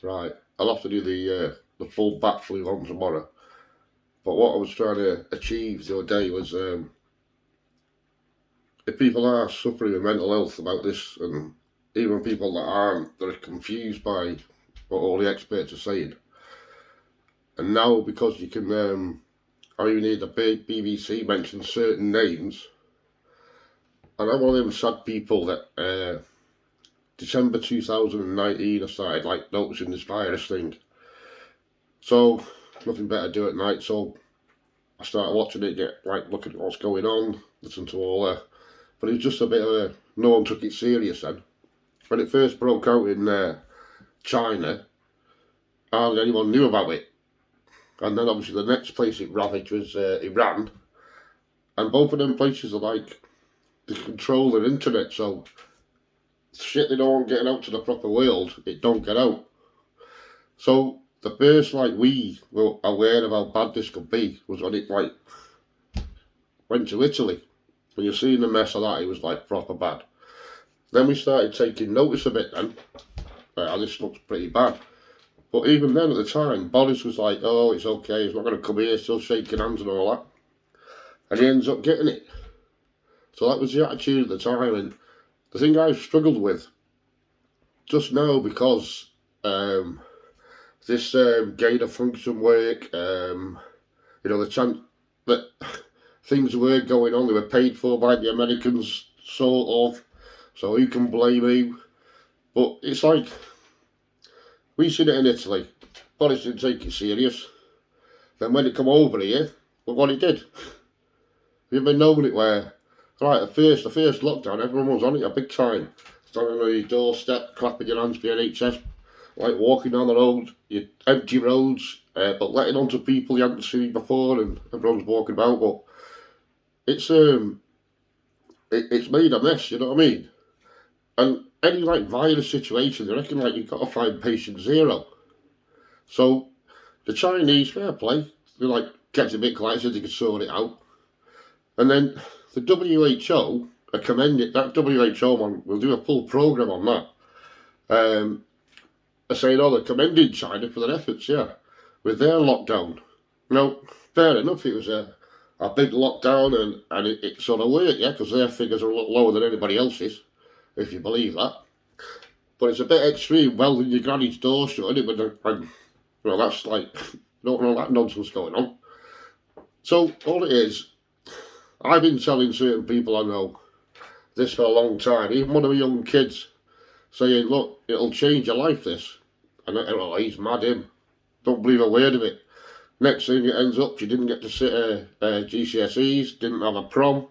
right, I'll have to do the full backflip on tomorrow. But what I was trying to achieve the other day was if people are suffering with mental health about this, and even people that aren't, they're confused by what all the experts are saying. And now, because you can, I even hear the big BBC mention certain names, and I'm one of them sad people that December 2019 I started like noticing this virus thing. So nothing better to do at night, so I started watching it, get like looking at what's going on, listen to all that. But it was just a bit of a, no one took it serious then. When it first broke out in China, hardly anyone knew about it. And then obviously the next place it ravaged was Iran. And both of them places are like, they control their internet, so shit they don't want getting out to the proper world, it don't get out. So the first like we were aware of how bad this could be was when it like went to Italy. When you're seeing the mess of that, it was like proper bad. Then we started taking notice of it then. Like, this looks pretty bad. But even then at the time, Boris was like, oh, it's okay, he's not going to come here, still shaking hands and all that. And he ends up getting it. So that was the attitude at the time. And the thing I've struggled with just now, because this gain of function work, the chance that things were going on, they were paid for by the Americans, sort of. So who can blame who? But it's like, we seen it in Italy. Boris didn't take it serious. Then when it come over here, look what he did. Have you ever known it where, right, the first lockdown, everyone was on it a big time. Standing on your doorstep, clapping your hands for your NHS, like walking down the road, you empty roads, but letting on to people you hadn't seen before, and everyone's walking about. But it's made a mess, you know what I mean? And any like virus situation, they reckon like you've got to find patient zero. So the Chinese, fair play, they like kept it a bit quiet so they could sort it out. And then the WHO are commended, that WHO one will do a full programme on that. Are saying, oh, they're commending China for their efforts, yeah, with their lockdown. Now, fair enough, it was a big lockdown and it sort of worked, yeah, because their figures are a lot lower than anybody else's, if you believe that. But it's a bit extreme, welding your granny's door shut, isn't it? And that's like, don't know that nonsense going on. So, all it is, I've been telling certain people I know this for a long time, even one of the young kids, saying, look, it'll change your life, this. And he's mad, him. Don't believe a word of it. Next thing it ends up, she didn't get to sit GCSEs, didn't have a prom.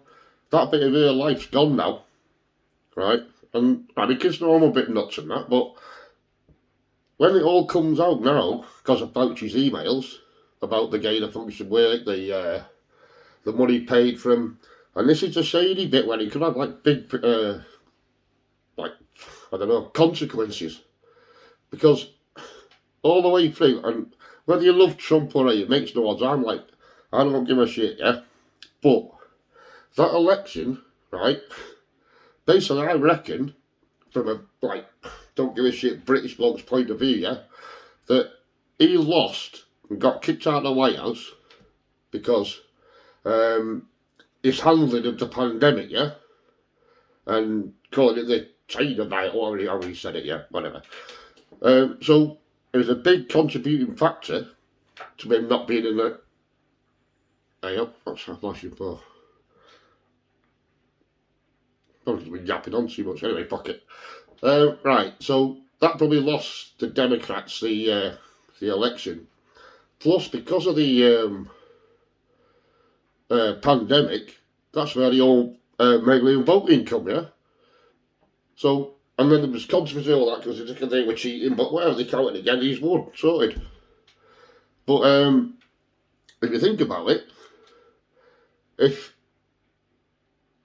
That bit of her life's gone now, right? And the kids know I'm a bit nuts and that, but when it all comes out now, because of Fauci's emails about the gain of function work, the money paid from, and this is the shady bit when it could have like big, consequences. Because all the way through, and whether you love Trump or not, it makes no odds. I'm like, I don't give a shit, yeah? But that election, right, basically I reckon, from a, don't give a shit British bloke's point of view, yeah, that he lost and got kicked out of the White House because his handling of the pandemic, yeah, and calling it the China diet, or however he said it, yeah, whatever. So it was a big contributing factor to him not being in the. Hey up, what's that flashing for? Probably been yapping on too much anyway, fuck it. Right, so that probably lost the Democrats the election. Plus, because of the pandemic, that's where the old mail-in voting come, yeah? So, and then there was controversy all that because they were cheating, but whatever, they counted again, he's won, sorted. But if you think about it, if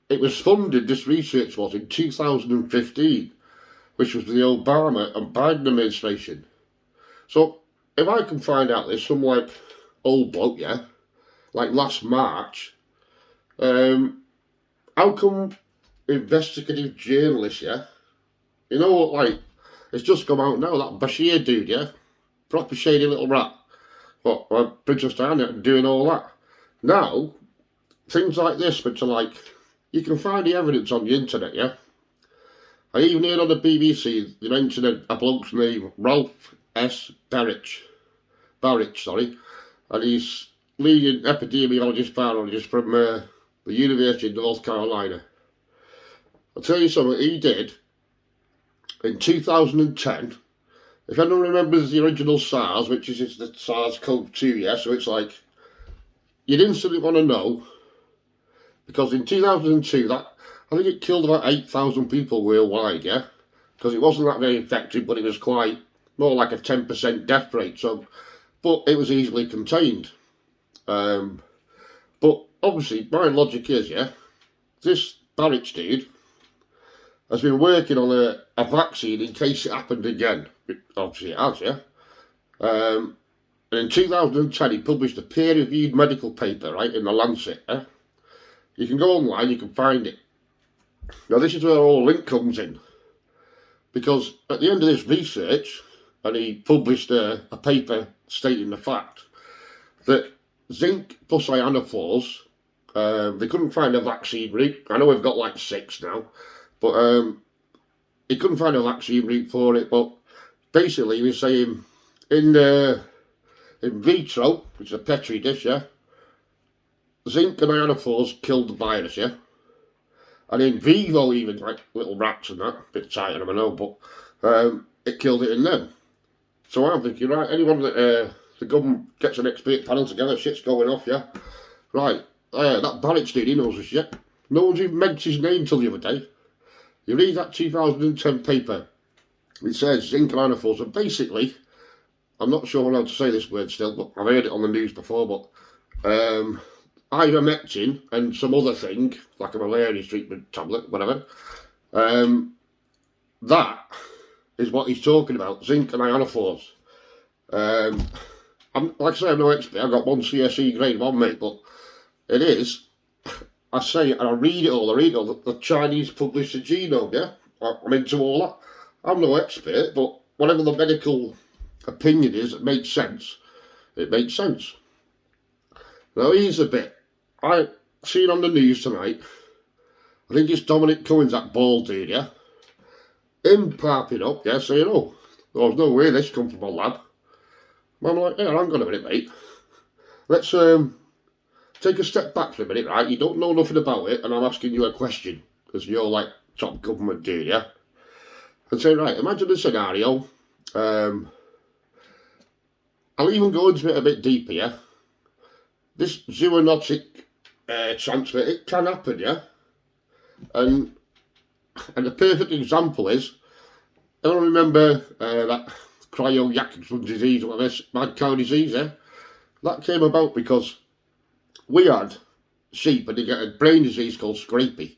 it was funded, this research was, in 2015, which was the Obama and Biden administration. So, if I can find out there's some, like, old bloke, yeah, like last March, how come investigative journalists, yeah, you know what, like, It's just come out now, that Bashir dude, yeah? Proper shady little rat. What, Princess Diana doing all that. Now, things like this, which are like, you can find the evidence on the internet, yeah? I even heard on the BBC, they mentioned a bloke's name, Ralph S. Barrich, and he's leading epidemiologist, virologist from the University of North Carolina. I'll tell you something he did in 2010. If anyone remembers the original SARS, which is the SARS-CoV-2, yeah, so it's like, you'd instantly want to know, because in 2002, I think it killed about 8,000 people worldwide, yeah, because it wasn't that very effective, but it was quite, more like a 10% death rate, so, but it was easily contained. But obviously, my logic is, yeah, this Barrett dude has been working on a vaccine in case it happened again. Obviously it has, yeah. And in 2010 he published a peer-reviewed medical paper, right, in the Lancet, yeah? You can go online, you can find it. Now this is where all link comes in. Because at the end of this research, and he published a paper stating the fact that zinc plus ionophores, they couldn't find a vaccine route. I know we've got like 6 now, but he couldn't find a vaccine route for it. But basically, he was saying in vitro, which is a petri dish, yeah, zinc and ionophores killed the virus, yeah. And in vivo, even like little rats and that, a bit tighter, I know, but it killed it in them. So I'm thinking, right, anyone that the government gets an expert panel together, shit's going off, yeah. Right, that Barrett dude, he knows the shit. No one's even mentioned his name till the other day. You read that 2010 paper, it says zinc and ionophores, and basically, I'm not sure how to say this word still, but I've heard it on the news before, but ivermectin and some other thing, like a malaria treatment tablet, whatever, that is what he's talking about, zinc and ionophores. Like I say, I'm no expert, I've got 1 CSE grade 1, mate, but it is, I say it and I read it all, the Chinese published the genome, yeah? I'm into all that. I'm no expert, but whatever the medical opinion is, it makes sense. It makes sense. Now here's a bit. I seen on the news tonight, I think it's Dominic Cummings, that bald dude, yeah? Him popping up, yeah, saying, oh, there's no way this come from a lab. And I'm like, yeah, hang on a minute, mate. Let's take a step back for a minute, right? You don't know nothing about it, and I'm asking you a question, because you're like top government dude, yeah? And say, right, imagine a scenario. I'll even go into it a bit deeper, yeah? This zoonotic transfer, it can happen, yeah? And the perfect example is, I remember that cryo-Jackson disease, or whatever, mad cow disease, yeah? That came about because we had sheep and they get a brain disease called scrapie,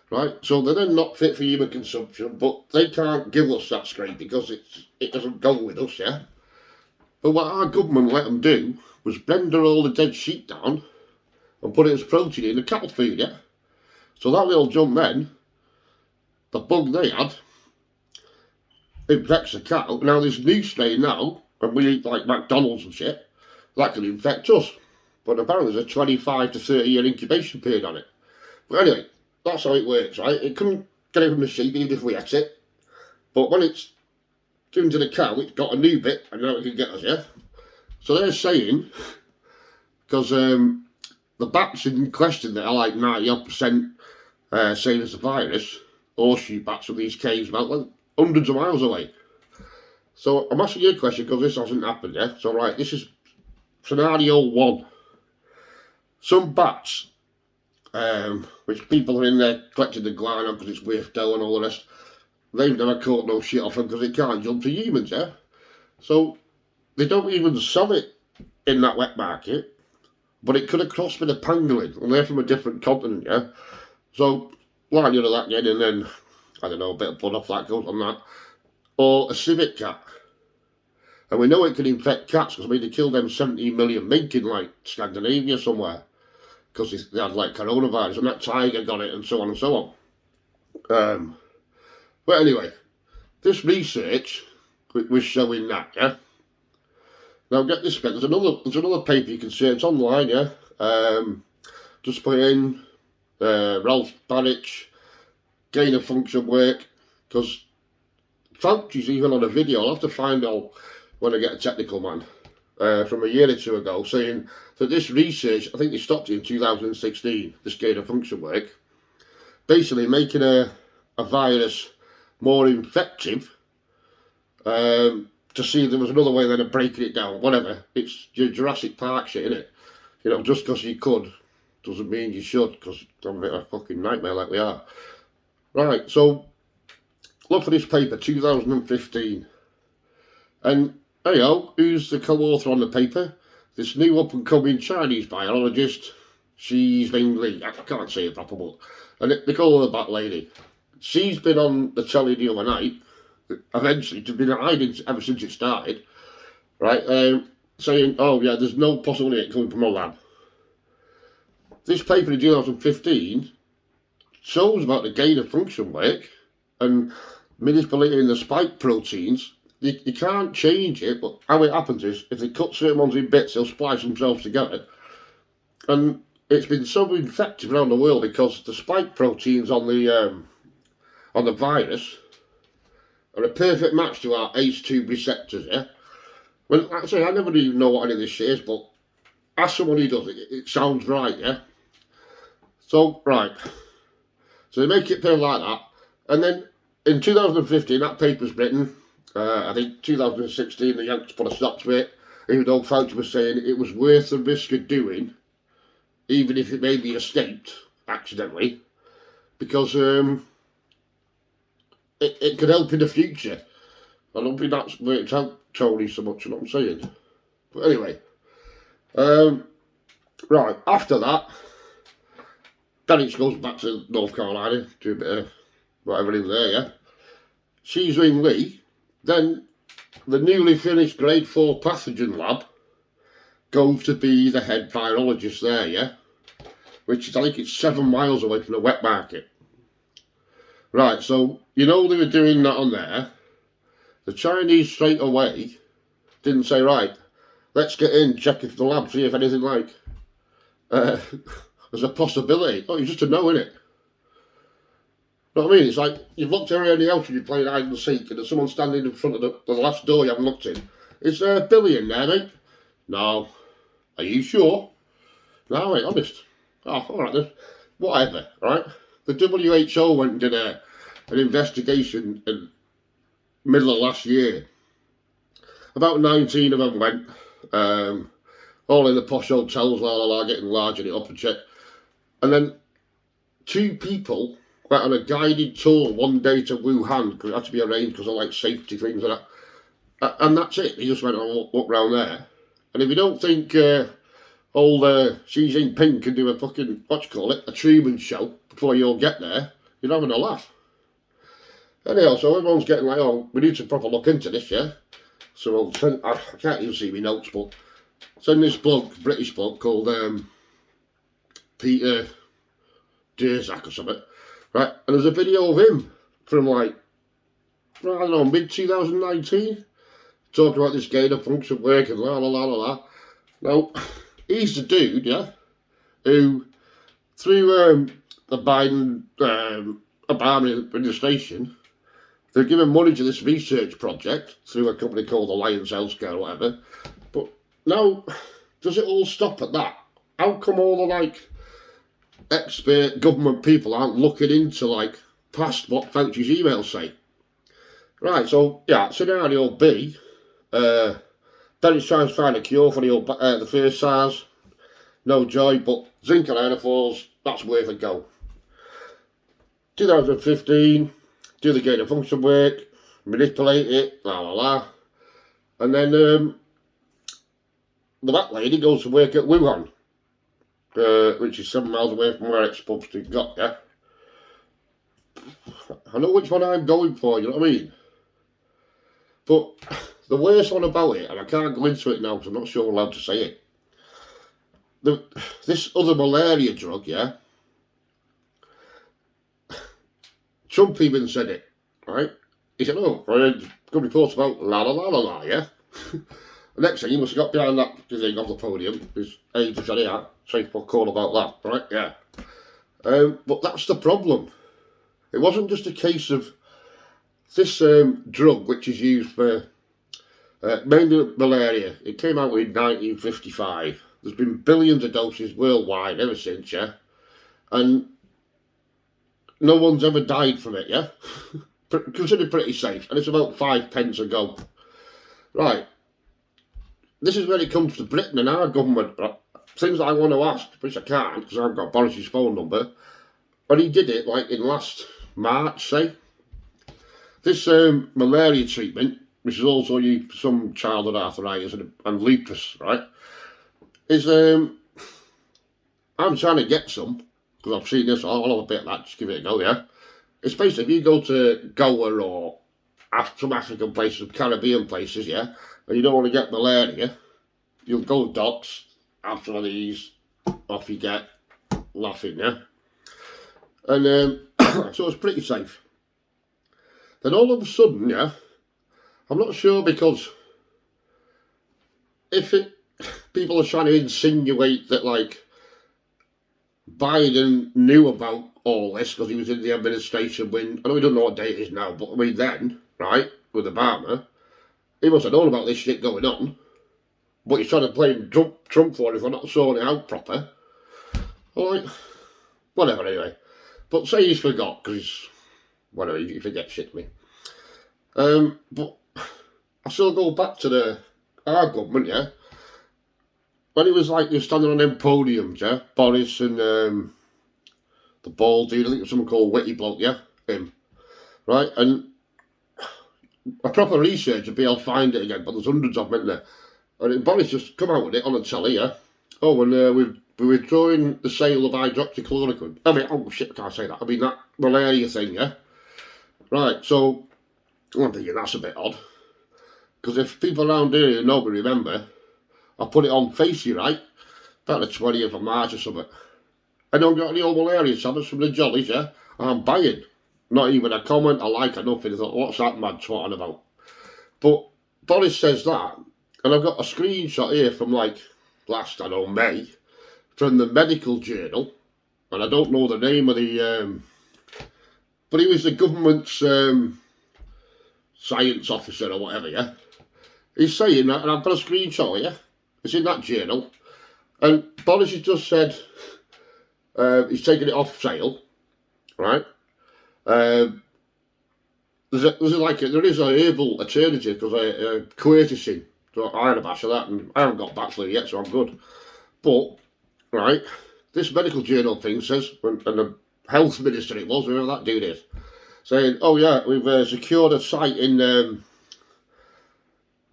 right? So they're then not fit for human consumption, but they can't give us that scrapie because it doesn't go with us, yeah? But what our government let them do was blender all the dead sheep down and put it as protein in the cattle food, yeah? So that little jump then, the bug they had, infects the cow. Now this new strain now, and we eat like McDonald's and shit, that can infect us. But apparently there's a 25 to 30 year incubation period on it. But anyway, that's how it works, right? It couldn't get it from the sheep even if we ate it. But when it's given to the cow, it's got a new bit and now it can get us, yeah? So they're saying, because the bats in question that are like 90% same as the virus, horseshoe bats from these caves about like hundreds of miles away. So I'm asking you a question because this hasn't happened, yeah? So right, this is scenario 1. Some bats, which people are in there collecting the guano because it's worth dough and all the rest, they've never caught no shit off them because it can't jump to humans, yeah? So they don't even sell it in that wet market, but it could have crossed with a pangolin, and they're from a different continent, yeah? So line you to that again, and then, I don't know, a bit of blood off that goes on that. Or a civet cat. And we know it can infect cats because I mean they killed them 17 million mink in like Scandinavia somewhere because they had like coronavirus and that tiger got it and so on and so on. But anyway, this research was showing that, yeah. Now get this bit. There's another paper you can see. It's online, yeah. Just put in Ralph Barrich gain of function work, because Fauci's even on a video. I'll have to find out when I get a technical man from a year or two ago saying that this research, I think they stopped it in 2016. This gain of function work, basically making a virus more infective. To see if there was another way then of breaking it down, whatever. It's your Jurassic Park shit, innit? You know, just because you could doesn't mean you should, because it's a bit of a fucking nightmare like we are. Right, so look for this paper, 2015. And, anyhow, who's the co-author on the paper? This new up-and-coming Chinese biologist, Xi Li. I can't say it proper, but they call her the Bat Lady. She's been on the telly the other night, eventually, to been hiding ever since it started, right, saying, oh yeah, there's no possibility of it coming from a lab. This paper in 2015 shows about the gain of function work and manipulating the spike proteins. You can't change it, but how it happens is, if they cut certain ones in bits, they'll splice themselves together. And it's been so infective around the world because the spike proteins on the virus are a perfect match to our ACE2 receptors, yeah? Well, like I say, I never even know what any of this shit is, but as someone who does it, it sounds right, yeah? So, right. So they make it appear like that. And then in 2015, that paper's written. I think 2016, the Yanks put a stop to it, even though Fauci was saying it was worth the risk of doing, even if it maybe escaped accidentally, because it could help in the future. I don't think that's worked out totally so much, you know what I'm saying? But anyway, right, after that, then it goes back to North Carolina, do a bit of whatever in there, yeah? Xi Li, then the newly finished grade 4 pathogen lab goes to be the head virologist there, yeah? Which is, I think it's 7 miles away from the wet market. Right, so, you know they were doing that on there. The Chinese straight away didn't say, right, let's get in, check if the lab, see if anything like, there's a possibility. Oh, it's just a no, innit? You know what I mean? It's like, you've looked around the house and you're playing hide and seek and there's someone standing in front of the last door you haven't looked in. Is there a Billy in there, mate? No. Are you sure? No, mate, honest. Oh, alright then. Whatever, right? The WHO went and did an investigation in middle of last year. About 19 of them went, all in the posh hotels, getting larging it up and shit. And then 2 people went on a guided tour one day to Wuhan, because it had to be arranged because of like safety things and that. And that's it. They just went on walk round there. And if you don't think old Xi Jinping can do a fucking, a Truman show before you all get there, you're having a laugh. Anyhow, so everyone's getting like, oh, we need to proper look into this, yeah? So I'll send, I can't even see my notes, but send this bloke, British bloke called Peter Derzak or something, right? And there's a video of him from like, I don't know, mid-2019, talking about this gain of function work and la la la la la. Now, he's the dude, yeah, who, through the Biden, Obama administration, they're giving money to this research project through a company called Alliance Healthcare or whatever. But now, does it all stop at that? How come all the like expert government people aren't looking into like past what Fauci's emails say? Right, so yeah, scenario B, then it's trying to find a cure for the first SARS. No joy, but zinc and ionophores, that's worth a go. 2015, do the gain of function work, manipulate it, la la la. And then the Bat Lady goes to work at Wuhan, which is 7 miles away from where it's supposed to go, yeah? I know which one I'm going for, you know what I mean? But the worst one about it, and I can't go into it now because I'm not sure I'm allowed to say it, this other malaria drug, yeah? Trump even said it, right? He said, oh, I heard good reports about la la la la la, yeah? The next thing, he must have got behind that thing off the podium. His age said, yeah, safe for call about that, right? Yeah. But that's the problem. It wasn't just a case of this drug, which is used for mainly malaria. It came out in 1955. There's been billions of doses worldwide ever since, yeah? And no one's ever died from it, yeah? Considered pretty safe. And it's about 5 pence a go. Right. This is when it comes to Britain and our government. Things that I want to ask, which I can't, because I've got Boris's phone number. But he did it, like, in last March, say. This malaria treatment, which is also used for some childhood arthritis and lupus, right, is, I'm trying to get some, because I've seen this, I'll have a bit of that, just give it a go, yeah? It's basically, if you go to Goa or some African places, Caribbean places, yeah, and you don't want to get malaria, you'll go to docks, have some of these, off you get, laughing, yeah? And so it's pretty safe. Then all of a sudden, yeah, I'm not sure, because if people are trying to insinuate that, like, Biden knew about all this because he was in the administration when, I know we don't know what day it is now, but I mean then, right, with Obama, he must have known about this shit going on, but he's trying to blame Trump for it for not sorting it out proper. Like, whatever, anyway. But say he's forgot, because whatever, he forgets shit to me. But I still go back to our government, yeah. When he was like, he was standing on them podiums, yeah, Boris and the bald dude, I think it was someone called Witty Bloke, yeah, him, right, and a proper research would be able to find it again, but there's hundreds of them in there, and Boris just come out with it on the telly, yeah, oh, and we're withdrawing the sale of hydroxychloroquine, I mean, oh shit, I can't say that, I mean that malaria thing, yeah, right, so, I'm thinking that's a bit odd, because if people around here who know me remember, I put it on Facey, right? About the 20th of March or something. I don't got any old malaria tablets from the Jollies, yeah? I'm buying. Not even a comment, a like, or nothing. I thought, what's that mad twatting about? But Boris says that, and I've got a screenshot here from, like, last, I know, May, from the medical journal, and I don't know the name of the, but he was the government's science officer or whatever, yeah? He's saying that, and I've got a screenshot here. It's in that journal, and Boris has just said he's taking it off sale, right? There is a herbal alternative because quercetin. So I had a batch of that, and I haven't got back flu yet, so I'm good. But right, this medical journal thing says, and the health minister it was, whoever that dude is, saying, oh yeah, we've secured a site in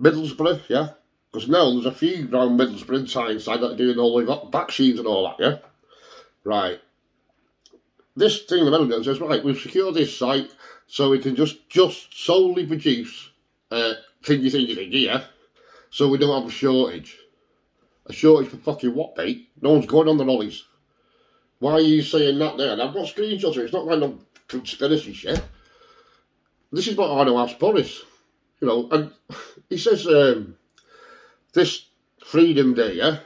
Middlesbrough, yeah. Because now there's a few around Middlesbrough and Tyneside that are doing all the vaccines and all that, yeah? Right. This thing in the middle says, right, we've secured this site so we can just solely produce thingy, yeah? So we don't have a shortage. A shortage for fucking what, mate? No one's going on the lollies. Why are you saying that there? And I've got screenshots of it. It's not like no conspiracy shit. This is what I want to ask Boris. You know, and he says, this Freedom Day, yeah?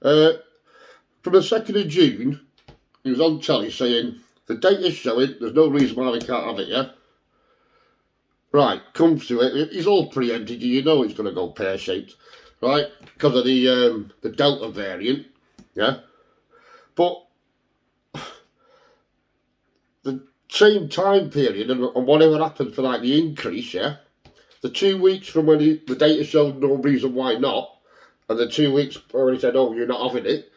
From the 2nd of June, he was on telly saying, the data's showing, there's no reason why we can't have it, yeah? Right, comes to it, he's all preempted, you know it's going to go pear-shaped, right? Because of the Delta variant, yeah? But the same time period, and whatever happened for like the increase, yeah? The 2 weeks from when the data showed no reason why not, and the 2 weeks where he said, oh, you're not having it,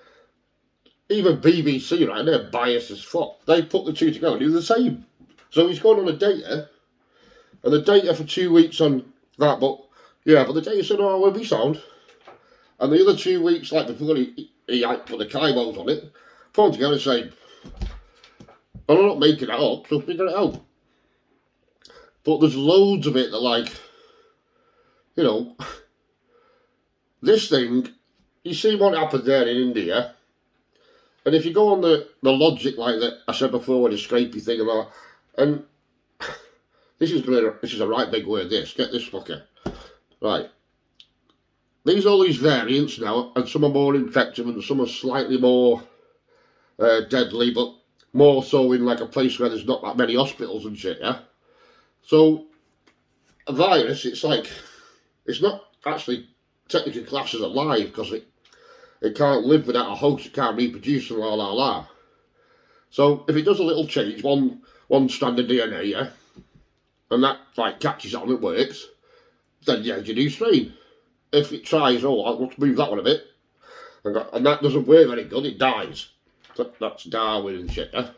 even BBC, right, they're biased as fuck. They put the two together and do the same. So he's going on the data, and the data for 2 weeks on that, but the data said, oh, we'll be sound. And the other 2 weeks, like before he put the kibos on it, put them together and say, I'm not making that up, so figure it out. But there's loads of it that, like, you know, this thing, you see what happened there in India, and if you go on the logic like that I said before with the scrapey thing about, and this is a right big word, this. Get this fucker. Right. All these variants now, and some are more infective and some are slightly more deadly, but more so in like a place where there's not that many hospitals and shit, yeah? So, a virus, it's not actually technically classed as alive because it can't live without a host, it can't reproduce and la la la. So, if it does a little change, one strand of DNA, yeah, and that like catches on, it works, then yeah, it's a new strain. If it tries, let's move that one a bit, and that doesn't work very good, it dies. That's Darwin and shit, yeah?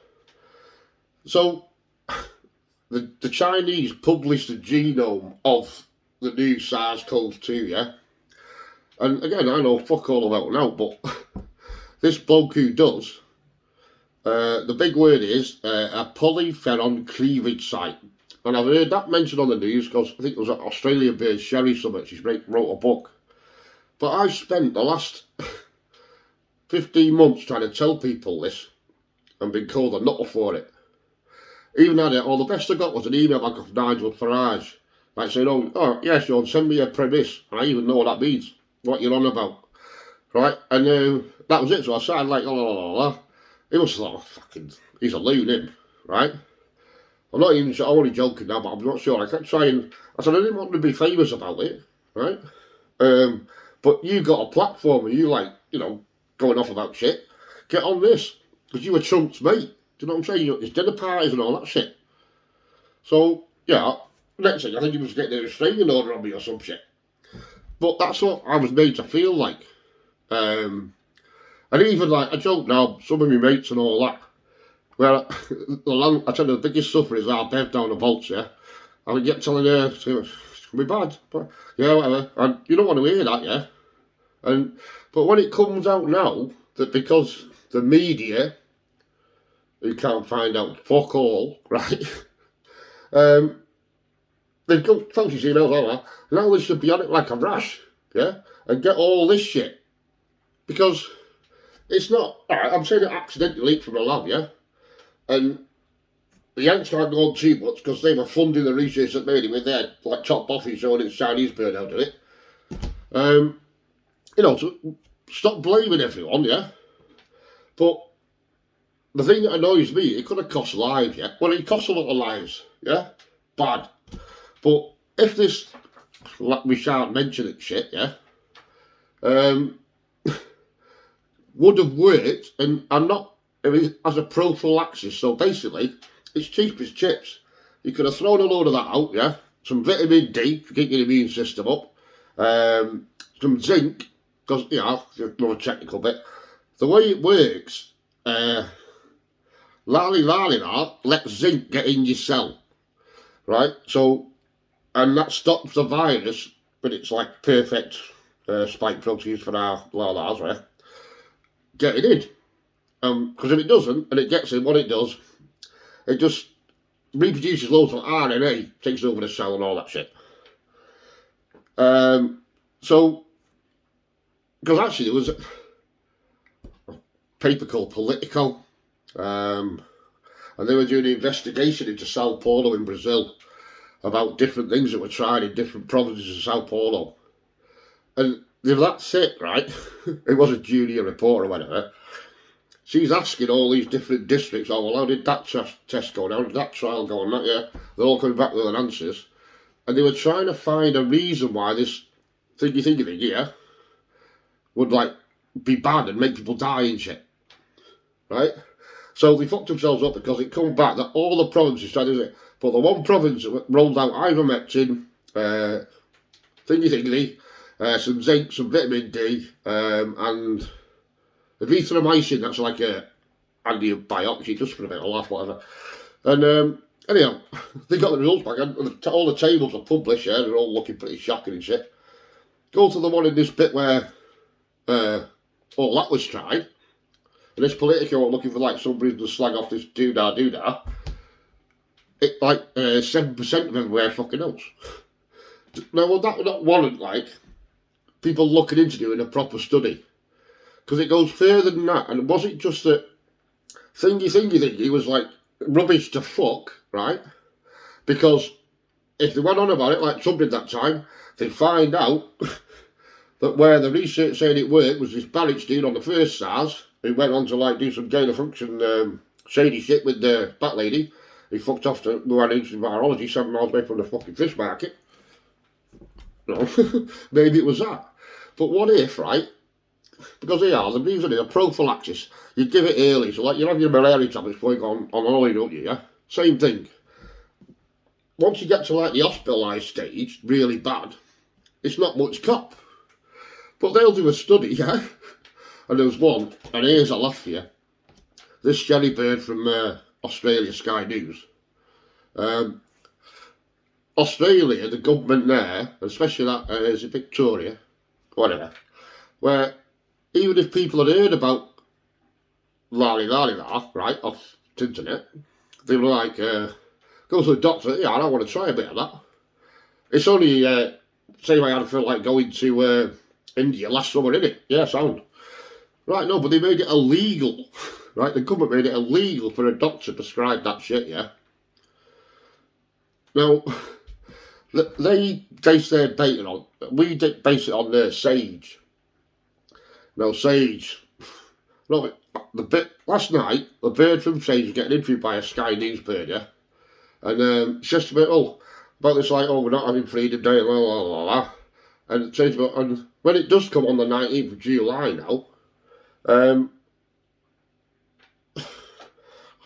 So, the Chinese published the genome of the new SARS-CoV-2, yeah? And again, I know fuck all about it now, but this bloke who does, the big word is a polyphenol cleavage site. And I've heard that mentioned on the news because I think it was an Australian-based Sherry Summit. She wrote a book. But I've spent the last 15 months trying to tell people this and been called a nutter for it. Even had it, the best I got was an email back of Nigel Farage. Like saying, oh yeah, Sean, send me a premise. And I even know what that means, what you're on about. Right? And that was it. So I started like, He was like, fucking, he's a loon, him. Right? I'm not even sure, I'm only joking now, but I'm not sure. I kept trying, I said, I didn't want to be famous about it. Right? But you got a platform and you going off about shit. Get on this. Because you were Trump's mate. Do you know what I'm saying? You know, his dinner parties and all that shit. So, yeah, next thing, I think he was getting a restraining order on me or some shit. But that's what I was made to feel like. And even I joke now, some of my mates and all that, where I tell you the biggest sufferer is our Bev down the vaults, yeah? I would get telling her, it's going to be bad, but yeah, whatever. And you don't want to hear that, yeah? But when it comes out now, that because the media, who can't find out fuck all, right? They've got fancy emails, all that. Now they should be on it like a rash, yeah? And get all this shit. Because it's not, alright, I'm saying it accidentally leaked from a lab, yeah? And the Yanks can't go on too much because they were funding the research that made it with their like top bosses showing it's Chinese bird out of it. So stop blaming everyone, yeah? But the thing that annoys me, it could have cost lives, yeah? Well, it cost a lot of lives, yeah? Bad. But if this, we shan't mention it shit, yeah? Would have worked, and I'm not, as a prophylaxis, so basically, it's cheap as chips. You could have thrown a load of that out, yeah? Some vitamin D to keep your immune system up. Some zinc, because, another technical bit. The way it works, let zinc get in your cell, right? So, and that stops the virus, but it's like perfect spike proteins for our lalas, right? Getting in. Because if it doesn't, and it gets in, what it does, it just reproduces loads of RNA, takes over the cell and all that shit. So, because actually there was a paper called Politico, and they were doing an investigation into Sao Paulo in Brazil about different things that were tried in different provinces of Sao Paulo. And that's it, right? It was a junior reporter or whatever. She's asking all these different districts, how did that test go? How did that trial go? And that, yeah, they're all coming back with their answers. And they were trying to find a reason why this thingy thing, yeah, would be bad and make people die and shit. Right? So they fucked themselves up because it come back that all the provinces tried to do it. But the one province that rolled out ivermectin, some zinc, some vitamin D, and erythromycin, that's like a antibiotic, just for a bit of laugh, whatever. And anyhow, they got the results back, and all the tables are published, yeah, they're all looking pretty shocking and shit. Go to the one in this bit where all that was tried, and this Politico were looking for somebody to slag off this doodah. It 7% of them wear fucking else. Now, would that not warrant people looking into doing a proper study? Because it goes further than that, and was it just that thingy was rubbish to fuck, right? Because if they went on about it like Trump did that time, they'd find out that where the research saying it worked was this Barrett dude on the first SARS, who went on to like do some gain of function shady shit with the bat lady. He fucked off to Wuhan Institute of Virology 7 miles away from the fucking fish market. No, maybe it was that. But what if, right? Because they are, the reason is a prophylaxis. You give it early, so like you have your malaria tablets before you go on holiday, don't you, yeah? Same thing. Once you get to like the hospitalised stage, really bad, it's not much cop. But they'll do a study, yeah? And there was one, and here's a laugh for you. This Sherry Bird from Australia, Sky News. Australia, the government there, especially that, is it Victoria, whatever, where even if people had heard about la, right, off the internet, they were like, go to the doctor, yeah, I want to try a bit of that. It's only, same way I feel like going to India last summer, innit? Yeah, sound. Right, no, but they made it illegal, right? The government made it illegal for a doctor to prescribe that shit, yeah? Now, they base their baiting on, we base it on their sage. Now, sage, no, last night, the bird from Sage was getting interviewed by a Sky News bird, yeah? And she says to me, about this, like, we're not having Freedom Day, blah, blah, blah, blah. And Sage, and when it does come on the 19th of July now, I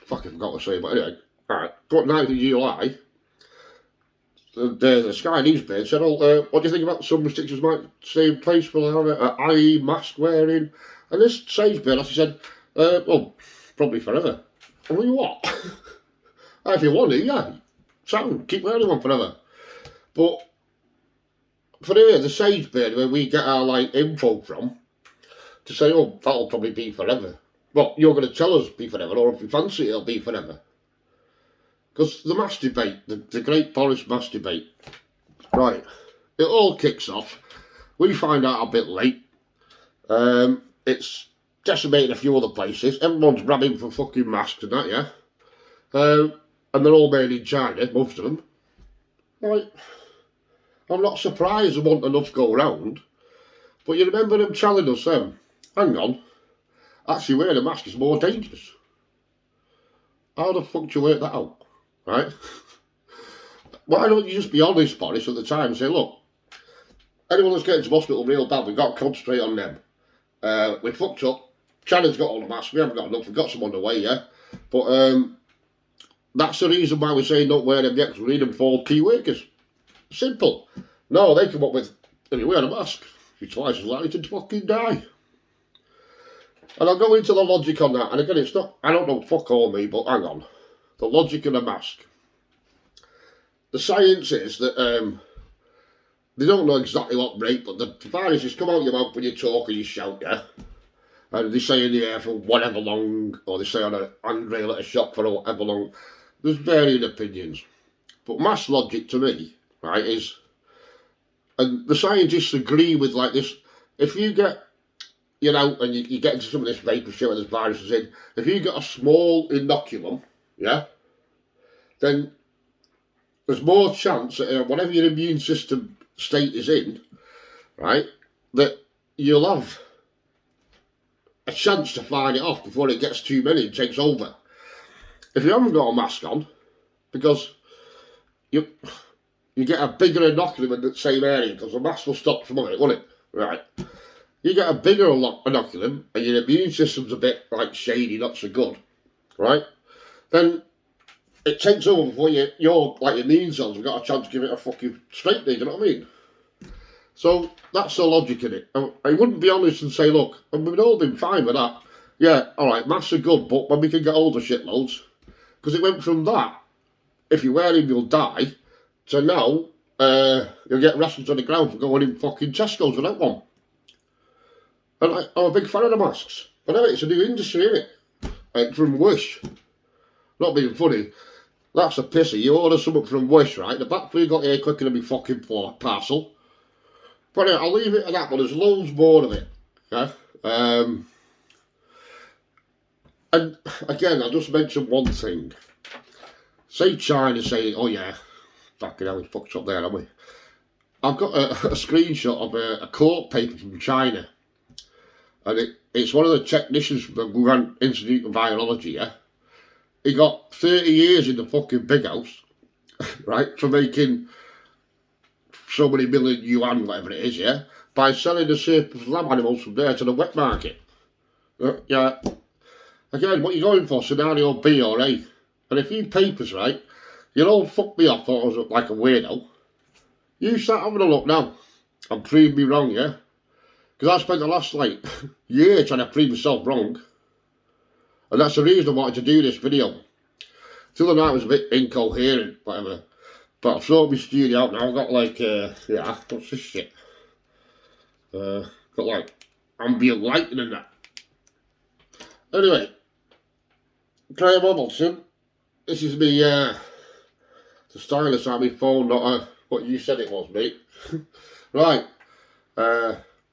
fucking forgot to say, but anyway, alright, 19th of July, the Sky News bird said, what do you think about some restrictions might stay in place for i.e. mask wearing? And this Sage bird actually said, well, probably forever. I mean, what? If you want to, yeah, keep wearing one forever. But for here, the Sage bird, where we get our like info from, to say, that'll probably be forever. Well, you're going to tell us be forever, or if you fancy it, it'll be forever. Because the mask debate, the Great Boris mask debate, right, it all kicks off. We find out a bit late. It's decimated a few other places. Everyone's grabbing for fucking masks and that, yeah? And they're all made in China, most of them. Right, I'm not surprised there wasn't enough go around. But you remember them telling us, hang on, actually wearing a mask is more dangerous. How the fuck do you work that out? Right? Why don't you just be honest, Boris, at the time and say, look, anyone that's getting to hospital real bad, we've got to concentrate on them. We fucked up. China's got all the masks, we haven't got enough, we've got some on the way, yeah? But that's the reason why we're saying don't wear them yet, because we need them for key workers. Simple. No, they come up with, if you wear a mask, you're twice as likely to fucking die. And I'll go into the logic on that. And again, it's not, I don't know, fuck all me, but hang on. The logic of a mask. The science is that they don't know exactly what rate, but the viruses come out your mouth when you talk or you shout, yeah? And they stay in the air for whatever long, or they stay on a handrail at a shop for whatever long. There's varying opinions. But mass logic to me, right, is, and the scientists agree with like this, if you get, and you get into some of this vapor shit where there's viruses in, if you get a small inoculum, yeah, then there's more chance that whatever your immune system state is in, right, that you'll have a chance to fight it off before it gets too many and takes over. If you haven't got a mask on, because you get a bigger inoculum in the same area, because the mask will stop some of it, won't it? Right. You get a bigger inoculum, and your immune system's a bit, like, shady, not so good, right? Then it takes over before your immune cells have got a chance to give it a fucking straightening, you know what I mean? So that's the logic in it. I wouldn't be honest and say, look, and we've all been fine with that. Yeah, alright, masks are good, but when we can get older shitloads, because it went from that, if you wear them you'll die, to now, you'll get arrested on the ground for going in fucking Tesco's without one. And I'm a big fan of the masks. But anyway, it's a new industry, isn't it? From Wish. Not being funny. That's a pissy. You order something from Wish, right? The back three got here quicker than my fucking parcel. But anyway, I'll leave it at that, but there's loads more of it. Okay? And again, I'll just mention one thing. Say China saying, oh yeah, Fucking hell, he's fucked up there, haven't we? I've got a screenshot of a court paper from China. And it's one of the technicians from the Wuhan Institute of Virology, yeah? He got 30 years in the fucking big house, right, for making so many million yuan, whatever it is, yeah, by selling the surplus lab animals from there to the wet market. Yeah. Again, what you're going for, scenario B or A. And if you papers, right, you'll all fuck me off, thought I was like a weirdo. You start having a look now and prove me wrong, yeah? Because I spent the last, like, year trying to prove myself wrong. And that's the reason I wanted to do this video. The other night was a bit incoherent, whatever. But I've sorted my studio out now. I've got like, yeah, what's this shit? Got like ambient lighting and that. Anyway, Graham Hamilton. This is me, the stylus on my phone, not what you said it was, mate. Right,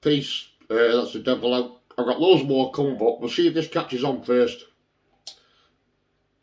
peace. That's the devil out. I've got loads more coming, but we'll see if this catches on first.